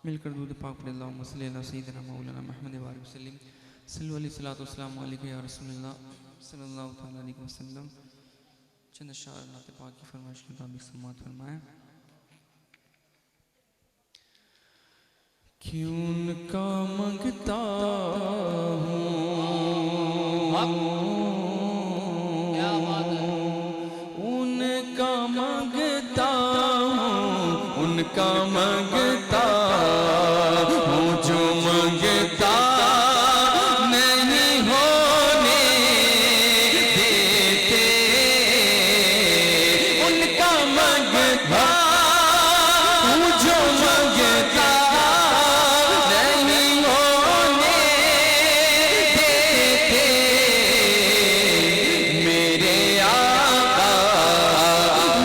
مل کر درود پاک پڑھیں اللہم صلی علی سیدنا مولانا محمد وآلہ وسلم صلو علیہ السلام علیکم یا رسول اللہ صلی اللہ تعالیٰ علیہ وسلم. چند اشعار نعت پاک کی فرمائش کے مطابق سماعت فرمائیں. کیوں ان کا منگتا ہوں ان کا منگتا ہوں ان کا منگتا ہوں جو منگتا نہیں ہونے دیتے ان کا منگتا ہوں جو منگتا نہیں ہونے دیتے میرے آقا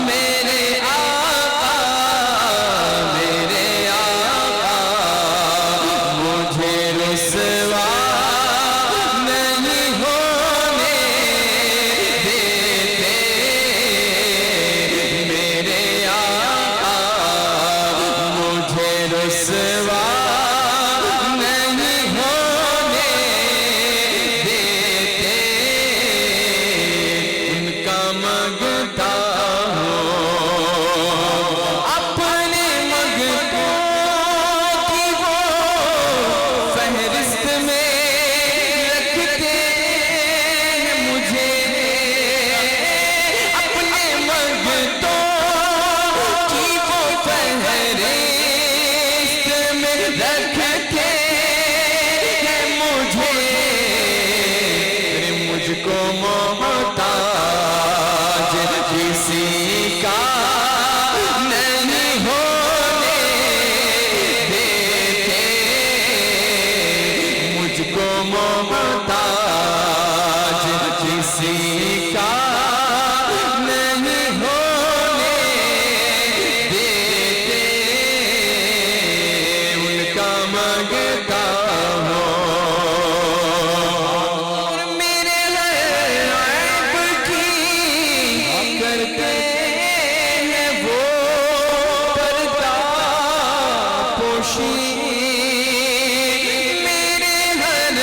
میرے آقا میرے آقا مجھے رسوا نہیں ہونے دیتے میرے آقا مجھے رسوا نہیں ہونے دیتے ان کا منگتا ہوں اپنے منگتوں کی وہ فہرست میں رکھتے ہیں مجھے اپنے منگتوں کی وہ فہرست میں رکھتے ہیں مجھے مجھ کو محتاج کسی کا نہیں ہونے دیتے مجھ کو محتاج کسی کا نہیں ہونے دیتے ان کا منگتا ہوں اور میرے عیب کی کرتے ہیں وہ پردہ پوشی میرے ہر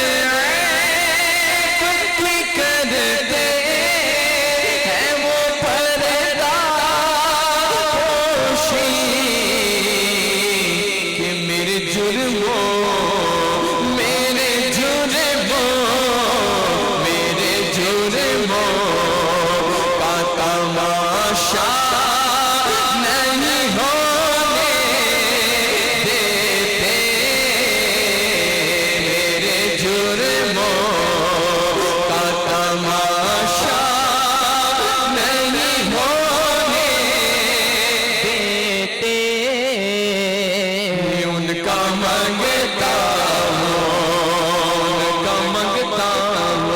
عیب کی کرتے ہیں وہ پردہ پوشی کہ میرے جرموں کا تماشا نہیں ہونے دیتے میرے جرموں کا تماشا نہیں ہونے دیتے ان کا منگتا ہوں ان کا منگتا ہوں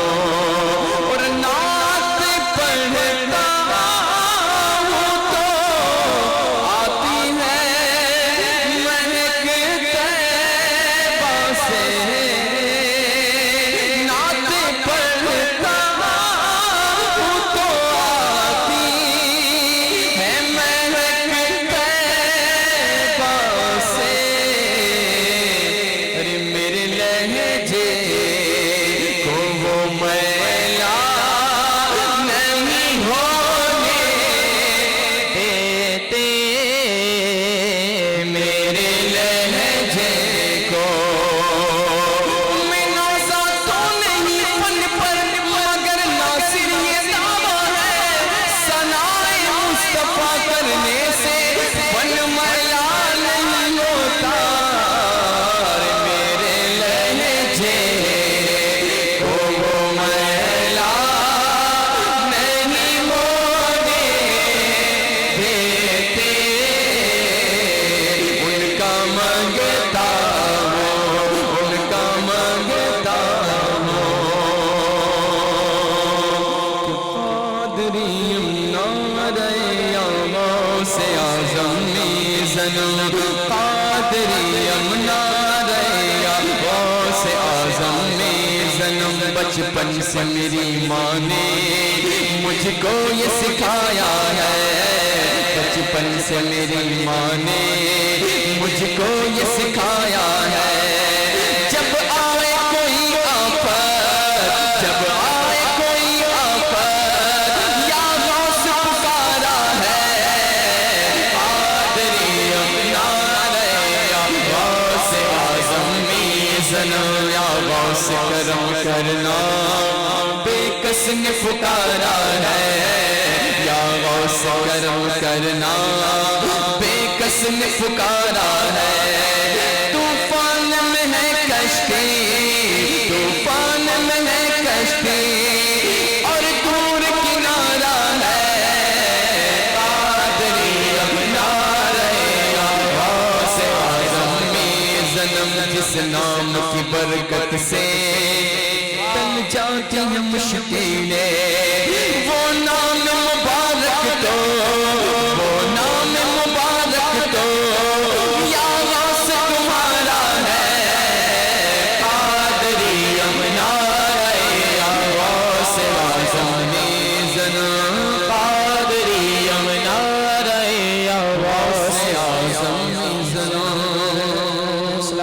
اور نعت پڑھتا ہوں تو آتی ہے مہک طیبہ سے نعت پڑھتا ہوں تو آتی ہے مہک طیبہ سے ارے میرے لہجے کو وہ میلا نہیں ہونے دیتے میرے لہجے کو میں نازا تو نہیں فن پر مگر ناصر یہ دعویٰ ہے ثنائے مصطفیٰ کرنے سے فن میلا نہیں ہوتا میرے لہجے کو وہ میلا نہیں ہونے دیتے ان کا منگتا ہوں ان کا منگتا ہوں کہ قادری نعرہ غوث اعظم میزن قادری نعرہ غوث اعظم میزن بچپن سے میری ماں نے مجھ کو یہ سکھایا ہے بچپن سے میری ماں نے مجھ کو یہ سکھایا ہے، جب آئے کوئی آفت، جب آئے کوئی آفت، یا غوث پکارا ہے، قادری اپنا رہے، یا غوث اعظم میزن، یا غوث کرم کرنا، بے کس نے پکارا ہے، یا غوث کرم کرنا، بے کس نے پکارا ہے، طوفان میں ہے کشتی، طوفان میں ہے کشتی، اور دور کنارہ ہے، قادری اپنا رہے، یا غوث اعظم میزن، جس نام کی برکت سے ٹل جاتی ہیں مشکلیں، وہ نام مبارک تو، وہ نام مبارک تو، یا غوث تمہارا ہے، قادری اپنا رہے، یا غوث اعظم